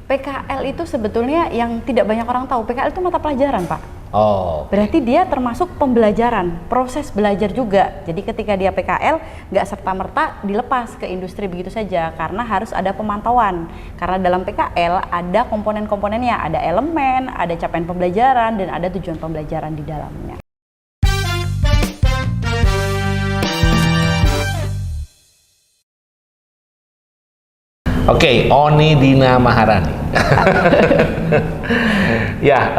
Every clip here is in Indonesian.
PKL itu sebetulnya yang tidak banyak orang tahu, PKL itu mata pelajaran, Pak. Oh, Berarti dia termasuk pembelajaran, proses belajar juga. Jadi ketika dia PKL, nggak serta-merta dilepas ke industri begitu saja, karena harus ada pemantauan. Karena dalam PKL ada komponen-komponennya, ada elemen, ada capaian pembelajaran, dan ada tujuan pembelajaran di dalamnya. Oke, Oni Dina Maharani. Ya,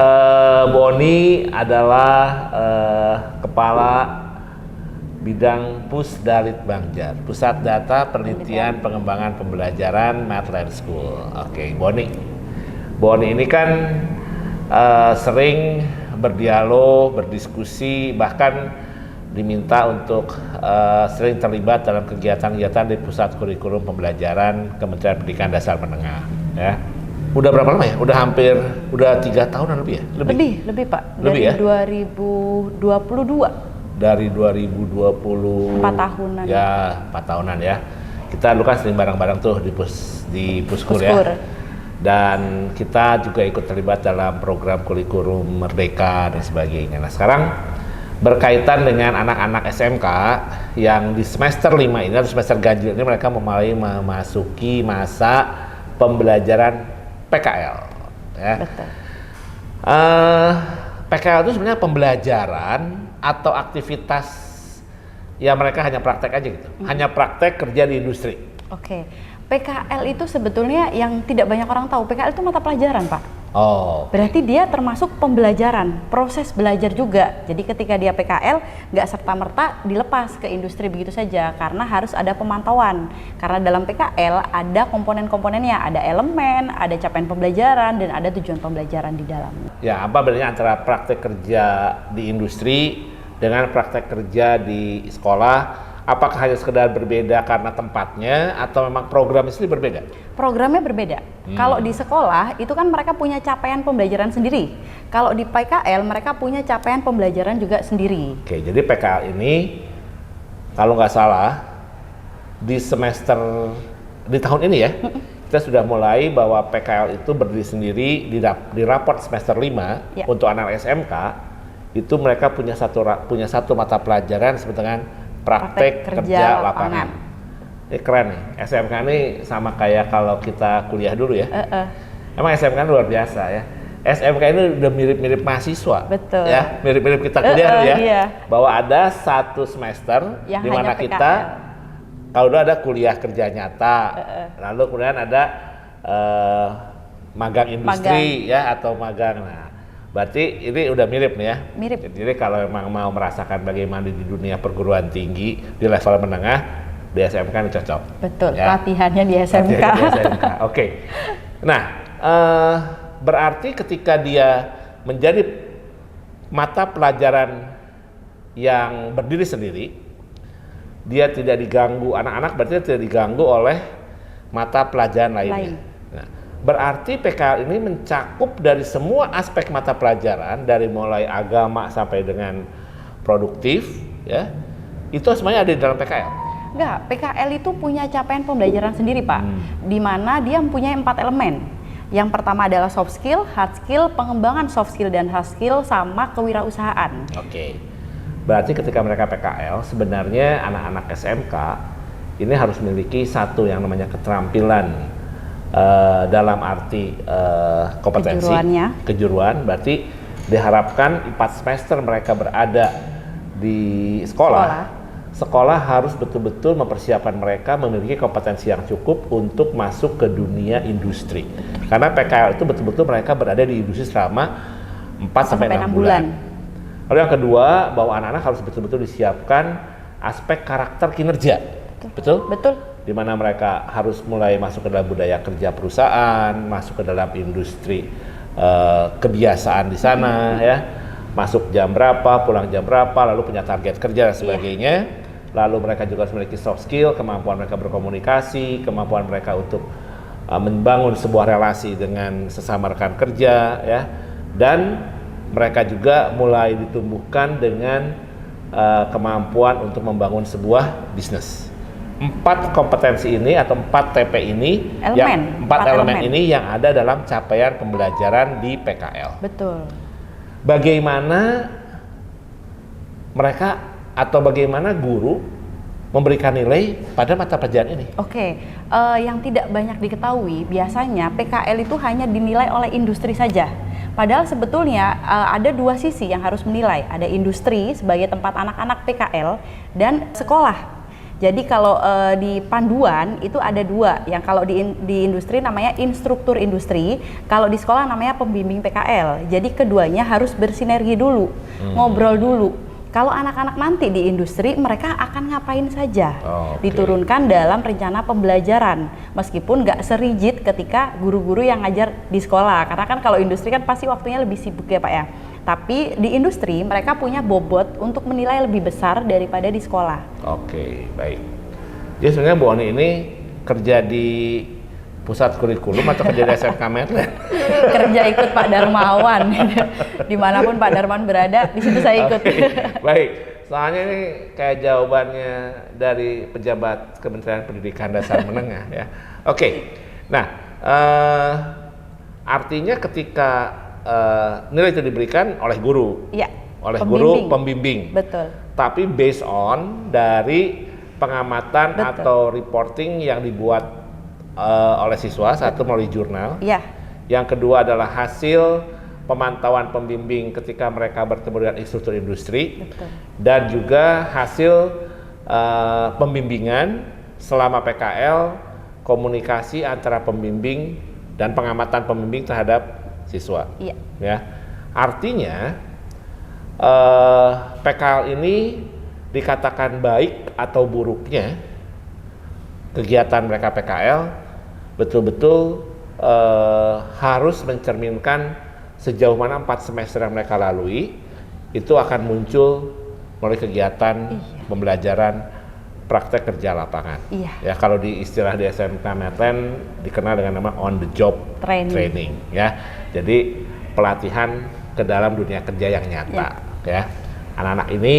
Bu Oni adalah Kepala Bidang Pusdalit Bangjar, Pusat Data Penelitian Pengembangan Pembelajaran Mathland School. Oke, Bu Oni ini kan sering berdialog, berdiskusi, bahkan diminta untuk sering terlibat dalam kegiatan-kegiatan di Pusat Kurikulum Pembelajaran Kementerian Pendidikan Dasar Menengah. Ya, udah berapa lama ya? Udah 3 tahunan lebih ya? Lebih Pak. Lebih dari ya? 2022. Dari 2020. 4 tahunan. Ya, 4 tahunan ya. Kita dulu kan sering bareng-bareng tuh di Puskur ya. Dan kita juga ikut terlibat dalam program kurikulum Merdeka dan sebagainya. Nah, sekarang berkaitan dengan anak-anak SMK yang di semester 5 ini atau semester ganjil ini mereka mulai memasuki masa pembelajaran PKL ya. Betul. PKL itu sebenarnya pembelajaran atau aktivitas ya mereka hanya praktek aja gitu. Hanya praktek kerja di industri. Oke. PKL itu sebetulnya yang tidak banyak orang tahu, PKL itu mata pelajaran, Pak. Oh. Berarti dia termasuk pembelajaran, proses belajar juga. Jadi ketika dia PKL, nggak serta-merta dilepas ke industri begitu saja, karena harus ada pemantauan. Karena dalam PKL ada komponen-komponennya, ada elemen, ada capaian pembelajaran, dan ada tujuan pembelajaran di dalamnya. Ya, apa bedanya antara praktek kerja di industri dengan praktek kerja di sekolah? Apakah hanya sekedar berbeda karena tempatnya atau memang programnya sendiri berbeda? Programnya berbeda. Kalau di sekolah itu kan mereka punya capaian pembelajaran sendiri. Kalau di PKL mereka punya capaian pembelajaran juga sendiri. Oke, jadi PKL ini kalau nggak salah di tahun ini ya, kita sudah mulai bahwa PKL itu berdiri sendiri di raport semester 5 ya. Untuk anak SMK itu mereka punya satu mata pelajaran disebut dengan praktek kerja lapangan. Ini keren nih, SMK ini sama kayak kalau kita kuliah dulu ya. Emang SMK luar biasa ya. SMK ini udah mirip-mirip mahasiswa. Betul. Ya, mirip-mirip kita kuliah ya. Iya. Bahwa ada satu semester di mana kita kalau udah ada kuliah kerja nyata, lalu kemudian ada magang industri ya atau magang. Nah, berarti ini udah mirip nih ya. Mirip. Jadi kalau memang mau merasakan bagaimana di dunia perguruan tinggi di level menengah, di SMK ini cocok. Betul. Ya? Latihannya di SMK. Oke. Nah, berarti ketika dia menjadi mata pelajaran yang berdiri sendiri, dia tidak diganggu, anak-anak berarti tidak diganggu oleh mata pelajaran lainnya. Nah, berarti PKL ini mencakup dari semua aspek mata pelajaran, dari mulai agama sampai dengan produktif, ya. Itu semuanya ada di dalam PKL. Enggak, PKL itu punya capaian pembelajaran sendiri, Pak. Di mana dia mempunyai 4 elemen. Yang pertama adalah soft skill, hard skill, pengembangan soft skill dan hard skill, sama kewirausahaan. Oke. Berarti ketika mereka PKL, sebenarnya anak-anak SMK ini harus memiliki satu yang namanya keterampilan dalam arti kompetensi, kejuruan. Berarti diharapkan 4 semester mereka berada di sekolah. Sekolah harus betul-betul mempersiapkan mereka memiliki kompetensi yang cukup untuk masuk ke dunia industri. Karena PKL itu betul-betul mereka berada di industri selama 4-6 bulan. Lalu yang kedua, bahwa anak-anak harus betul-betul disiapkan aspek karakter kinerja. Betul? Betul. Di mana mereka harus mulai masuk ke dalam budaya kerja perusahaan, masuk ke dalam industri kebiasaan di sana, ya, masuk jam berapa, pulang jam berapa, lalu punya target kerja dan sebagainya. Lalu mereka juga harus memiliki soft skill, kemampuan mereka berkomunikasi, kemampuan mereka untuk membangun sebuah relasi dengan sesama rekan kerja, ya, dan mereka juga mulai ditumbuhkan dengan kemampuan untuk membangun sebuah bisnis. empat kompetensi ini atau 4 TP ini, empat elemen ini yang ada dalam capaian pembelajaran di PKL. Betul. Bagaimana mereka atau bagaimana guru memberikan nilai pada mata pelajaran ini? Oke, yang tidak banyak diketahui biasanya PKL itu hanya dinilai oleh industri saja. Padahal sebetulnya ada dua sisi yang harus menilai. Ada industri sebagai tempat anak-anak PKL dan sekolah. Jadi kalau di panduan itu ada dua, yang kalau di industri namanya instruktur industri, kalau di sekolah namanya pembimbing PKL. Jadi keduanya harus bersinergi dulu, ngobrol dulu. Kalau anak-anak nanti di industri, mereka akan ngapain saja, diturunkan dalam rencana pembelajaran, meskipun nggak serigid ketika guru-guru yang ngajar di sekolah. Karena kan kalau industri kan pasti waktunya lebih sibuk ya Pak ya. Tapi di industri mereka punya bobot untuk menilai lebih besar daripada di sekolah. Oke, baik. Jadi sebenarnya Bu Oni ini kerja di pusat kurikulum atau kerja di SMK Medland? Kerja ikut Pak Darmawan. Dimanapun Pak Darmawan berada, di situ saya ikut. Baik, soalnya ini kayak jawabannya dari pejabat Kementerian Pendidikan Dasar Menengah ya. Oke, nah artinya ketika nilai itu diberikan oleh guru, ya, oleh guru pembimbing. Betul. Tapi based on dari pengamatan atau reporting yang dibuat oleh siswa, satu melalui jurnal. Ya. Yang kedua adalah hasil pemantauan pembimbing ketika mereka bertemu dengan instruktur industri. Betul. Dan juga hasil pembimbingan selama PKL, komunikasi antara pembimbing dan pengamatan pembimbing terhadap siswa. Iya. Ya. Artinya PKL ini dikatakan baik atau buruknya kegiatan mereka PKL betul-betul harus mencerminkan sejauh mana 4 semester yang mereka lalui itu akan muncul melalui kegiatan pembelajaran praktek kerja lapangan. Iya. Ya, kalau di istilah di SMK Medland dikenal dengan nama on the job training ya. Jadi pelatihan ke dalam dunia kerja yang nyata ya. Anak-anak ini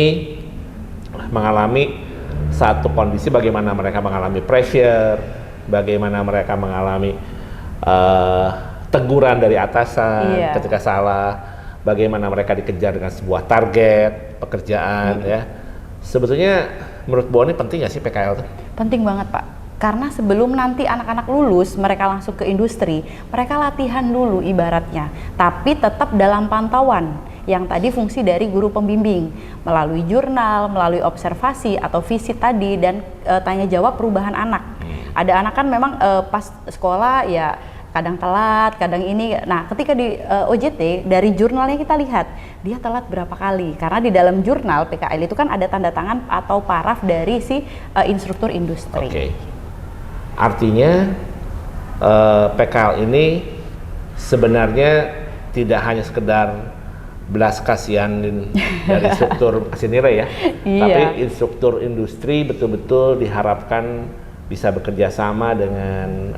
mengalami satu kondisi bagaimana mereka mengalami pressure, bagaimana mereka mengalami teguran dari atasan ketika salah, bagaimana mereka dikejar dengan sebuah target pekerjaan ya. Sebetulnya menurut Bu Oni penting nggak sih PKL itu? Penting banget Pak, karena sebelum nanti anak-anak lulus mereka langsung ke industri, mereka latihan dulu ibaratnya, tapi tetap dalam pantauan yang tadi fungsi dari guru pembimbing melalui jurnal, melalui observasi atau visit tadi dan tanya jawab perubahan anak. Ada anak kan memang pas sekolah ya kadang telat, kadang ini. Nah, ketika di OJT dari jurnalnya kita lihat dia telat berapa kali. Karena di dalam jurnal PKL itu kan ada tanda tangan atau paraf dari si instruktur industri. Oke. Artinya PKL ini sebenarnya tidak hanya sekedar belas kasihan dari instruktur kasih nilai ya. Tapi instruktur industri betul-betul diharapkan bisa bekerja sama dengan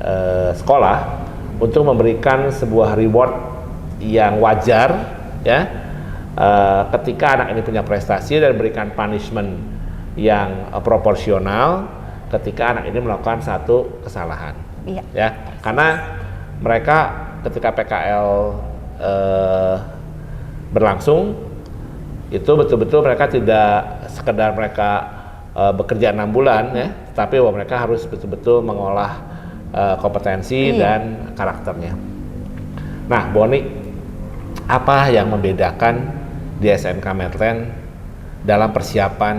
sekolah untuk memberikan sebuah reward yang wajar ya ketika anak ini punya prestasi dan berikan punishment yang proporsional ketika anak ini melakukan satu kesalahan. Ya, karena mereka ketika PKL berlangsung itu betul-betul mereka tidak sekedar mereka bekerja 6 bulan ya, tapi bahwa mereka harus betul-betul mengolah kompetensi dan karakternya. Nah, Bu Oni, apa yang membedakan di SMK Medland dalam persiapan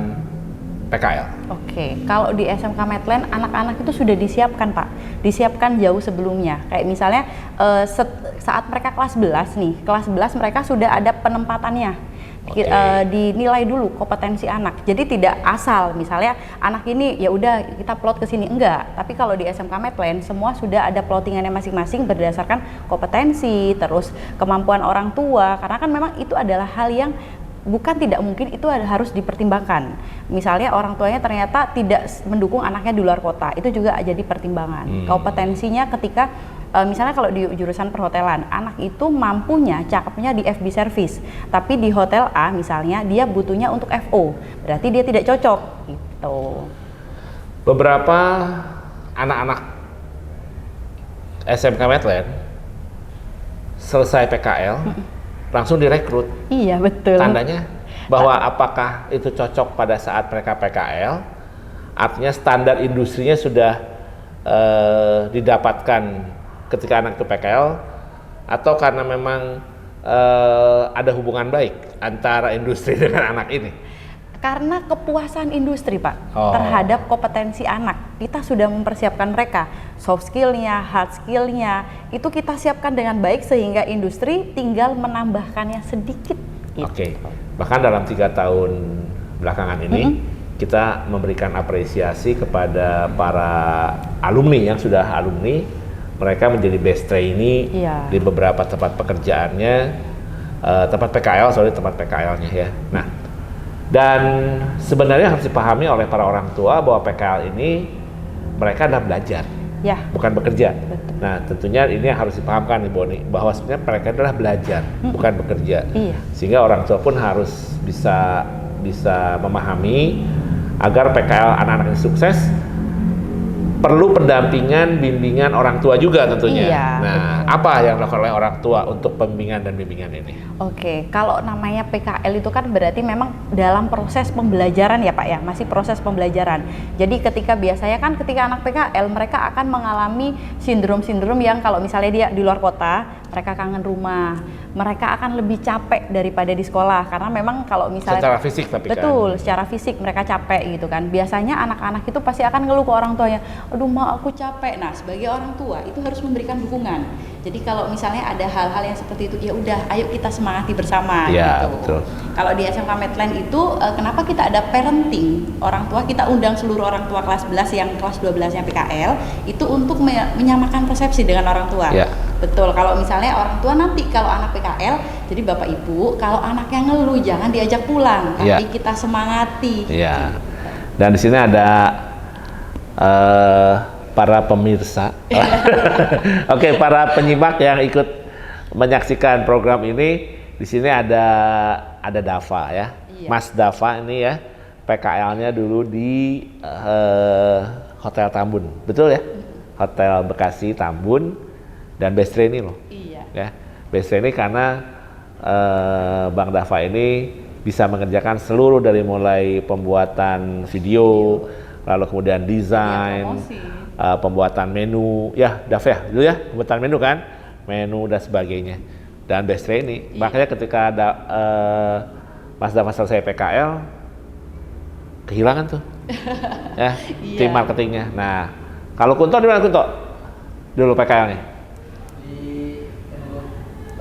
PKL? Oke, kalau di SMK Medland anak-anak itu sudah disiapkan Pak, disiapkan jauh sebelumnya. Kayak misalnya saat mereka kelas 11 nih, kelas 11 mereka sudah ada penempatannya. Dinilai dulu kompetensi anak. Jadi tidak asal misalnya anak ini ya udah kita plot ke sini, enggak. Tapi kalau di SMK Medland semua sudah ada plottingannya masing-masing berdasarkan kompetensi, terus kemampuan orang tua. Karena kan memang itu adalah hal yang bukan tidak mungkin, itu harus dipertimbangkan. Misalnya orang tuanya ternyata tidak mendukung anaknya di luar kota, itu juga jadi pertimbangan. Kompetensinya ketika misalnya kalau di jurusan perhotelan, anak itu mampunya, cakepnya di FB service, tapi di hotel A misalnya dia butuhnya untuk FO, berarti dia tidak cocok gitu. beberapa anak-anak SMK Medland selesai PKL langsung direkrut. Iya, betul. Tandanya bahwa apakah itu cocok pada saat mereka PKL, artinya standar industrinya sudah didapatkan ketika anak itu PKL, atau karena memang ada hubungan baik antara industri dengan anak ini? Karena kepuasan industri, Pak, Oh. terhadap kompetensi anak. Kita sudah mempersiapkan mereka, soft skill-nya, hard skill-nya, itu kita siapkan dengan baik sehingga industri tinggal menambahkannya sedikit. Gitu. Oke, bahkan dalam 3 tahun belakangan ini kita memberikan apresiasi kepada para alumni yang sudah alumni, mereka menjadi best trainee Iya. di beberapa tempat pekerjaannya, tempat PKL-nya ya. Nah, dan sebenarnya harus dipahami oleh para orang tua bahwa PKL ini mereka adalah belajar, Ya, bukan bekerja. betul. Nah, tentunya ini yang harus dipahamkan nih Boni, bahwa sebenarnya mereka adalah belajar, bukan bekerja. Iya. Sehingga orang tua pun harus bisa memahami agar PKL anak-anak ini sukses, perlu pendampingan, bimbingan orang tua juga tentunya. Iya, Nah, apa yang dilakukan oleh orang tua untuk pembimbingan dan bimbingan ini? Oke, kalau namanya PKL itu kan berarti memang dalam proses pembelajaran ya Pak ya, masih proses pembelajaran. Jadi biasanya kan ketika anak PKL mereka akan mengalami sindrom-sindrom yang kalau misalnya dia di luar kota, mereka kangen rumah, mereka akan lebih capek daripada di sekolah karena memang kalau misalnya Secara fisik tapi betul, kan? secara fisik mereka capek gitu kan. Biasanya anak-anak itu pasti akan ngeluh ke orang tuanya, aduh ma aku capek. Nah sebagai orang tua itu harus memberikan dukungan. Jadi kalau misalnya ada hal-hal yang seperti itu, ya udah ayo kita semangati bersama Ya, gitu. betul. Kalau di SMK Medland itu kenapa kita ada parenting orang tua, kita undang seluruh orang tua kelas 11 yang kelas 12 nya PKL itu untuk menyamakan persepsi dengan orang tua. Ya. Betul, kalau misalnya orang tua nanti kalau anak PKL, jadi bapak ibu kalau anaknya ngeluh jangan diajak pulang, Ya. tapi kita semangati. Iya. Dan di sini ada para pemirsa, oke, para penyimak yang ikut menyaksikan program ini. Di sini ada Dava ya, Iya. Mas Dava ini ya, PKL-nya dulu di Hotel Tambun, betul ya? Hotel Bekasi Tambun, dan best trainee loh. Iya. Ya, best trainee karena Bang Dava ini bisa mengerjakan seluruh dari mulai pembuatan video, lalu kemudian desain, promosi. pembuatan menu, ya Dav ya dulu ya, pembuatan menu kan, menu dan sebagainya, dan best trainee. Iya. Makanya ketika ada Mas Dava selesai PKL, kehilangan tuh ya Iya. tim marketingnya. Nah, kalau Kunto di mana Kunto? Dulu PKL-nya?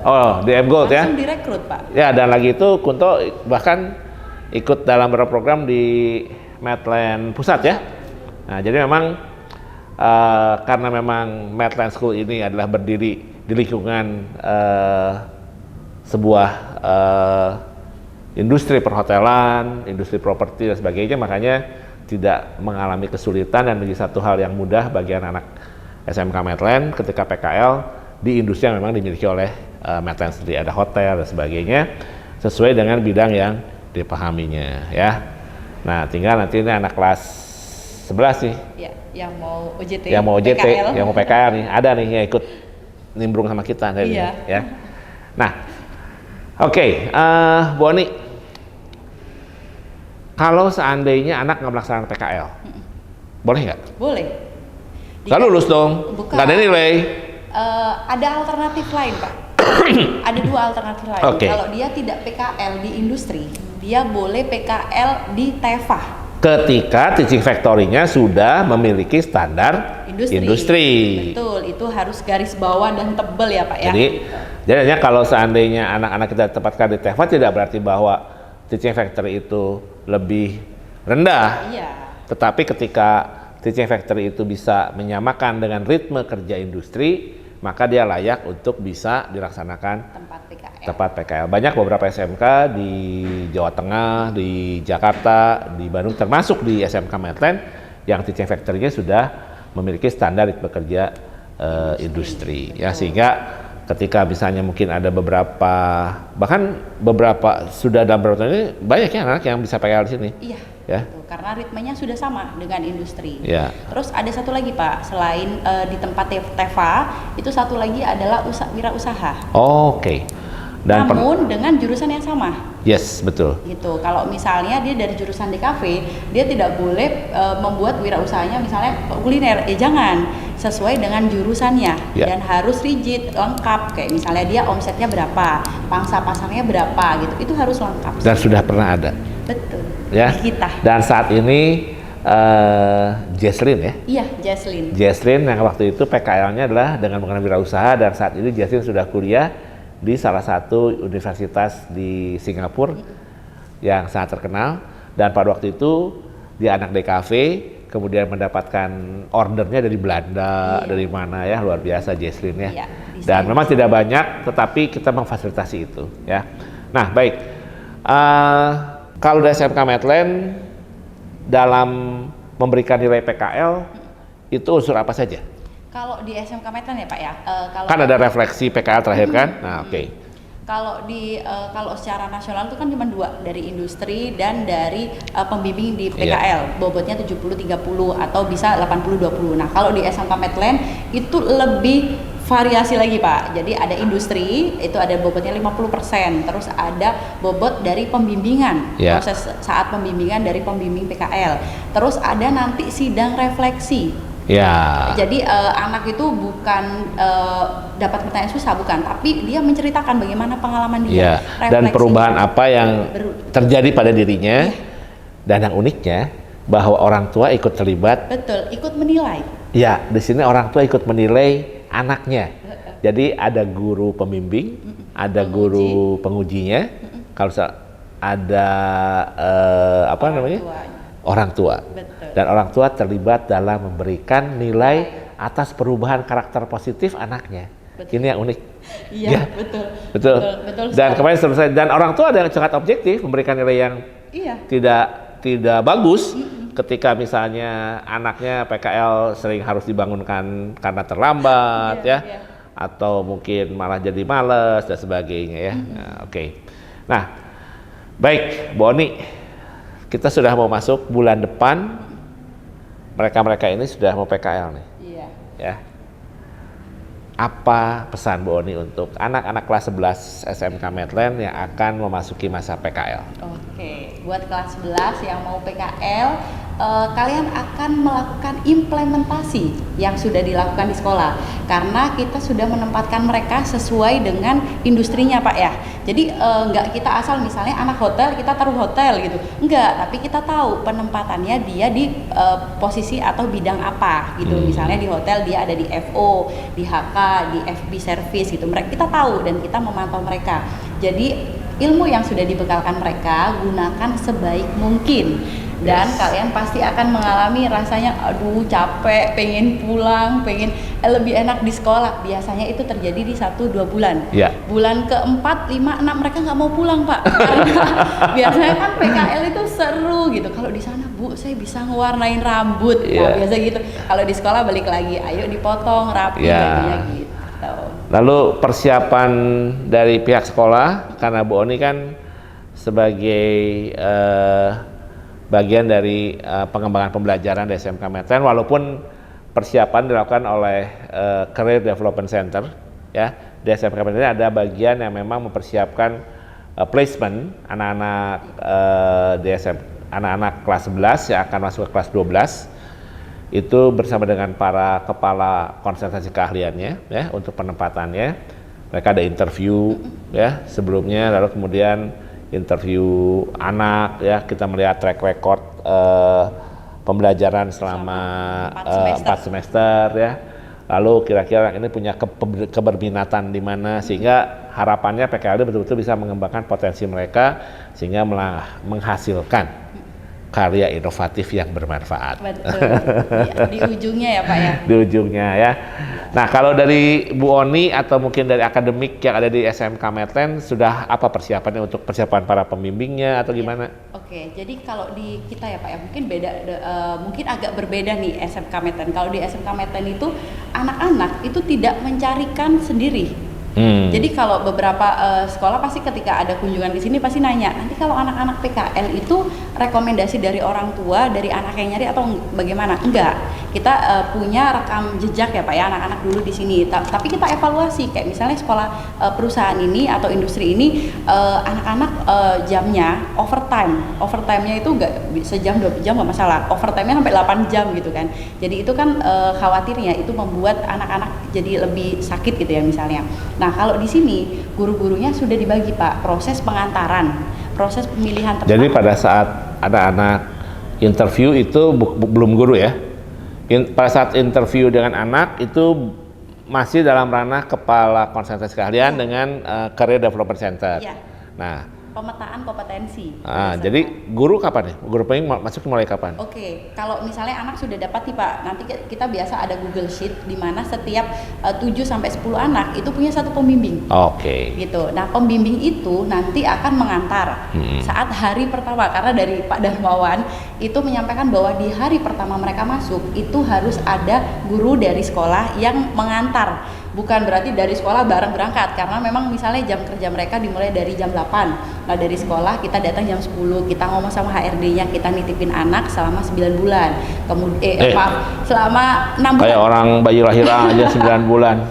Oh, di M Gold ya? Langsung direkrut Pak. Ya, dan lagi itu Kunto bahkan ikut dalam beberapa program di Medland Pusat ya. Nah, jadi memang karena memang Medland School ini adalah berdiri di lingkungan sebuah industri perhotelan, industri properti dan sebagainya, makanya tidak mengalami kesulitan dan menjadi satu hal yang mudah bagi anak-anak SMK Medland ketika PKL di industri yang memang dimiliki oleh Medland sendiri, ada hotel dan sebagainya sesuai dengan bidang yang dipahaminya ya. Nah, tinggal nanti ini anak kelas 11 nih Ya, yang mau OJT. yang mau OJT, PKL. yang mau PKL nih, ada nih yang ikut nimbrung sama kita tadi Iya. ya. Nah, oke, Bu Oni, kalau seandainya anak nggak melaksanakan PKL, boleh nggak? Boleh. Nggak lulus dong, Bukan. nggak ada nilai. Ada alternatif lain Pak. Ada 2 alternatif lain. Oke. Kalau dia tidak PKL di industri, dia boleh PKL di TEFA. Ketika teaching factory-nya sudah memiliki standar industri. Betul, itu harus garis bawah dan tebel ya Pak ya. Jadi hanya kalau seandainya anak-anak kita tempatkan di TEFA tidak berarti bahwa teaching factory itu lebih rendah. Iya. Tetapi ketika teaching factory itu bisa menyamakan dengan ritme kerja industri, maka dia layak untuk bisa dilaksanakan Tempat PKL. tempat PKL. Banyak beberapa SMK di Jawa Tengah, di Jakarta, di Bandung, termasuk di SMK Medland yang teaching factory-nya sudah memiliki standar ritme kerja industri. Ya, sehingga ketika misalnya mungkin ada beberapa, bahkan beberapa sudah dalam beberapa tahun ini banyak ya anak yang bisa PKL di sini. Iya. ya. Gitu, karena ritmenya sudah sama dengan industri. Ya. Terus ada satu lagi Pak, selain di tempat Teva, itu satu lagi adalah wirausaha. Oke. Dan namun dengan jurusan yang sama. Yes, betul. Gitu. Kalau misalnya dia dari jurusan DKV, dia tidak boleh membuat wirausahanya misalnya kuliner. Jangan, sesuai dengan jurusannya dan harus rigid, lengkap. Kayak misalnya dia omsetnya berapa, pangsa pasarnya berapa gitu. Itu harus lengkap. Dan sudah pernah ada. Betul. Ya. Di kita. Dan saat ini Jesslyn ya? Iya, Jesslyn. Jesslyn yang waktu itu PKL-nya adalah dengan mengenai wirausaha, dan saat ini Jesslyn sudah kuliah di salah satu universitas di Singapura yang sangat terkenal, dan pada waktu itu dia anak DKV, kemudian mendapatkan ordernya dari Belanda, dari mana ya, luar biasa Jesslyn ya. Iya, dan memang tidak banyak, tetapi kita memfasilitasi itu ya. Nah baik, kalau dari SMK Medland dalam memberikan nilai PKL itu unsur apa saja? Kalau di SMK Medland ya Pak ya, kan ada refleksi PKL terakhir kan? Nah oke. Kalau kalau secara nasional itu kan cuma 2, dari industri dan dari pembimbing di PKL, bobotnya 70-30 atau bisa 80-20. Nah kalau di SMK Medland itu lebih variasi lagi Pak. Jadi ada industri, itu ada bobotnya 50%, terus ada bobot dari pembimbingan, proses saat pembimbingan dari pembimbing PKL. Terus ada nanti sidang refleksi. Ya. Jadi anak itu bukan dapat pertanyaan susah, bukan, tapi dia menceritakan bagaimana pengalaman dia, dan perubahan apa yang terjadi pada dirinya, dan yang uniknya bahwa orang tua ikut terlibat. Betul, ikut menilai. Ya, di sini orang tua ikut menilai anaknya. Jadi ada guru pembimbing, ada guru pengujinya, kalau ada apa namanya? Orang tua. Betul. Dan orang tua terlibat dalam memberikan nilai atas perubahan karakter positif anaknya. Betul. Ini yang unik. Iya, ya. Betul. Dan kemarin selesai, dan orang tua ada yang sangat objektif memberikan nilai yang tidak bagus ketika misalnya anaknya PKL sering harus dibangunkan karena terlambat atau mungkin malah jadi males dan sebagainya ya. Nah, oke. Nah, baik, Bu Oni. Kita sudah mau masuk bulan depan, mereka-mereka ini sudah mau PKL nih. Iya. Ya. Apa pesan Bu Oni untuk anak-anak kelas 11 SMK Medland yang akan memasuki masa PKL? Oke, buat kelas 11 yang mau PKL, kalian akan melakukan implementasi yang sudah dilakukan di sekolah, karena kita sudah menempatkan mereka sesuai dengan industrinya Pak ya. Jadi nggak kita asal misalnya anak hotel kita taruh hotel gitu, enggak, tapi kita tahu penempatannya dia di posisi atau bidang apa gitu. Misalnya di hotel dia ada di FO, di HK, di FB service gitu. Kita tahu dan kita memantau mereka. Jadi ilmu yang sudah dibekalkan mereka gunakan sebaik mungkin. Dan kalian pasti akan mengalami rasanya aduh capek, pengen pulang, pengen lebih enak di sekolah. Biasanya itu terjadi di 1-2 bulan. Bulan ke-4, 5, 6 mereka nggak mau pulang Pak. Karena biasanya kan PKL itu seru gitu. Kalau di sana Bu, saya bisa ngewarnain rambut. Nah, biasa gitu. Kalau di sekolah balik lagi, ayo dipotong rapi bajunya gitu. Lalu persiapan dari pihak sekolah, karena Bu Oni kan sebagai bagian dari pengembangan pembelajaran di SMK Medland, walaupun persiapan dilakukan oleh Career Development Center ya, di SMK Medland ada bagian yang memang mempersiapkan placement anak-anak anak-anak kelas 11 yang akan masuk ke kelas 12 itu bersama dengan para kepala konsentrasi keahliannya ya untuk penempatannya. Mereka ada interview ya sebelumnya, lalu kemudian interview anak ya, kita melihat track record pembelajaran selama 4 semester ya. Lalu kira-kira ini punya keberminatan di mana, sehingga harapannya PKL betul-betul bisa mengembangkan potensi mereka sehingga menghasilkan karya inovatif yang bermanfaat. Betul. Ya, di ujungnya ya Pak ya. Di ujungnya ya. Nah kalau dari Bu Oni atau mungkin dari akademik yang ada di SMK Medland, sudah apa persiapannya untuk persiapan para pembimbingnya atau gimana? Oke, jadi kalau di kita ya Pak ya mungkin beda, mungkin agak berbeda nih SMK Medland. Kalau di SMK Medland itu anak-anak itu tidak mencarikan sendiri Jadi kalau beberapa sekolah pasti ketika ada kunjungan ke sini pasti nanya, nanti kalau anak-anak PKL itu rekomendasi dari orang tua, dari anak yang nyari atau bagaimana? Enggak. Kita punya rekam jejak ya Pak ya, anak-anak dulu di sini. Tapi kita evaluasi kayak misalnya sekolah perusahaan ini atau industri ini anak-anak jamnya overtime. Overtime-nya itu enggak sejam 2 jam enggak masalah. Overtime-nya sampai 8 jam gitu kan. Jadi itu kan khawatirnya itu membuat anak-anak jadi lebih sakit gitu ya misalnya. Nah, kalau di sini guru-gurunya sudah dibagi Pak, proses pengantaran, proses pemilihan tempat. Jadi pada saat anak-anak interview itu belum guru ya? Pada saat interview dengan anak itu masih dalam ranah kepala konsentrasi keahlian dengan Career Development Center. Iya. Nah, pemetaan kompetensi. jadi guru kapan nih? Guru pengen masuk mulai kapan? Oke, kalau misalnya anak sudah dapat nih Pak, nanti kita biasa ada Google Sheet di mana setiap 7 sampai 10 anak itu punya satu pembimbing. Oke. Gitu. Nah, pembimbing itu nanti akan mengantar saat hari pertama, karena dari Pak Darmawan itu menyampaikan bahwa di hari pertama mereka masuk itu harus ada guru dari sekolah yang mengantar. Bukan berarti dari sekolah bareng berangkat, karena memang misalnya jam kerja mereka dimulai dari jam 8. Nah, dari sekolah kita datang jam 10, kita ngomong sama HRD-nya, kita nitipin anak selama 9 bulan. Kemudian selama 6 bulan. Kayak orang bayi lahiran aja 9 bulan.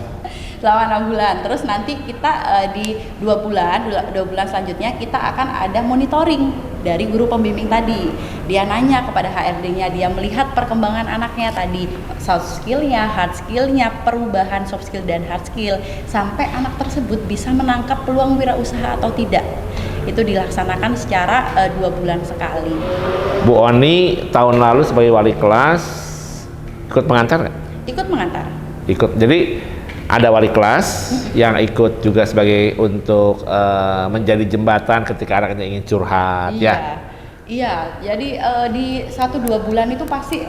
Selama 6 bulan. Terus nanti kita di 2 bulan selanjutnya kita akan ada monitoring dari guru pembimbing tadi. Dia nanya kepada HRD-nya, dia melihat perkembangan anaknya tadi, soft skill-nya, hard skill-nya, perubahan soft skill dan hard skill, sampai anak tersebut bisa menangkap peluang wirausaha atau tidak. Itu dilaksanakan secara 2 bulan sekali. Bu Oni tahun lalu sebagai wali kelas ikut mengantar nggak? Ikut mengantar. Ikut. Jadi ada wali kelas yang ikut juga sebagai untuk menjadi jembatan ketika anaknya ingin curhat. Iya, jadi di 1-2 bulan itu pasti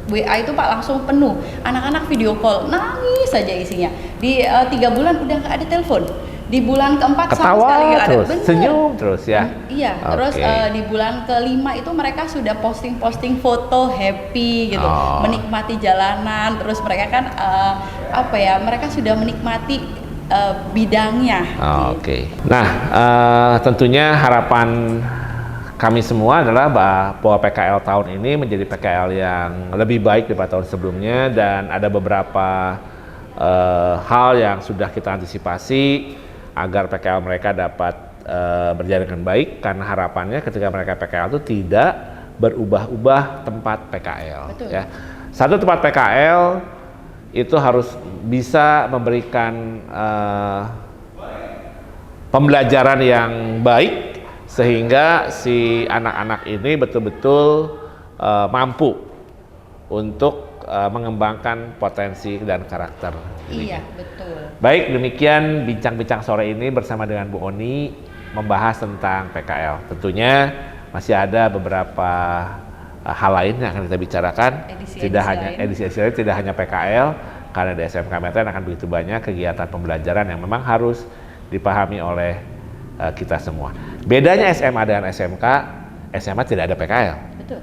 WA itu Pak langsung penuh, anak-anak video call, nangis saja isinya. Di 3 bulan udah nggak ada telepon. Di bulan keempat sama sekali nggak ada. Terus, senyum terus ya. Iya, terus di bulan ke-5 itu mereka sudah posting foto happy gitu, menikmati jalanan. Terus mereka kan mereka sudah menikmati bidangnya. Oke. Nah, tentunya harapan kami semua adalah bahwa PKL tahun ini menjadi PKL yang lebih baik daripada tahun sebelumnya, dan ada beberapa hal yang sudah kita antisipasi agar PKL mereka dapat berjalan dengan baik, karena harapannya ketika mereka PKL itu tidak berubah-ubah tempat PKL. Betul. Ya. Satu tempat PKL itu harus bisa memberikan pembelajaran yang baik sehingga si anak-anak ini betul-betul mampu untuk mengembangkan potensi dan karakter. Iya, betul. Baik, demikian bincang-bincang sore ini bersama dengan Bu Oni membahas tentang PKL. Tentunya masih ada beberapa hal lain yang akan kita bicarakan. Edisi lain tidak hanya PKL, karena di SMK Medan akan begitu banyak kegiatan pembelajaran yang memang harus dipahami oleh kita semua. Bedanya SMA dengan SMK, SMA tidak ada PKL. Betul.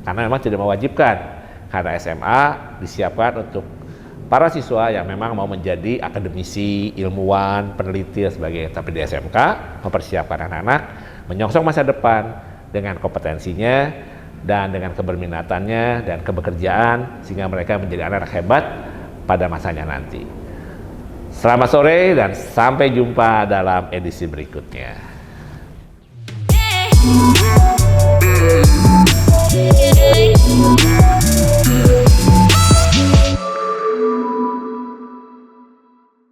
Karena memang tidak mewajibkan. Karena SMA disiapkan untuk para siswa yang memang mau menjadi akademisi, ilmuwan, peneliti dan sebagainya. Tapi di SMK mempersiapkan anak-anak menyongsong masa depan dengan kompetensinya dan dengan keberminatannya dan kebekerjaan, sehingga mereka menjadi anak-anak hebat pada masanya nanti. Selamat sore dan sampai jumpa dalam edisi berikutnya.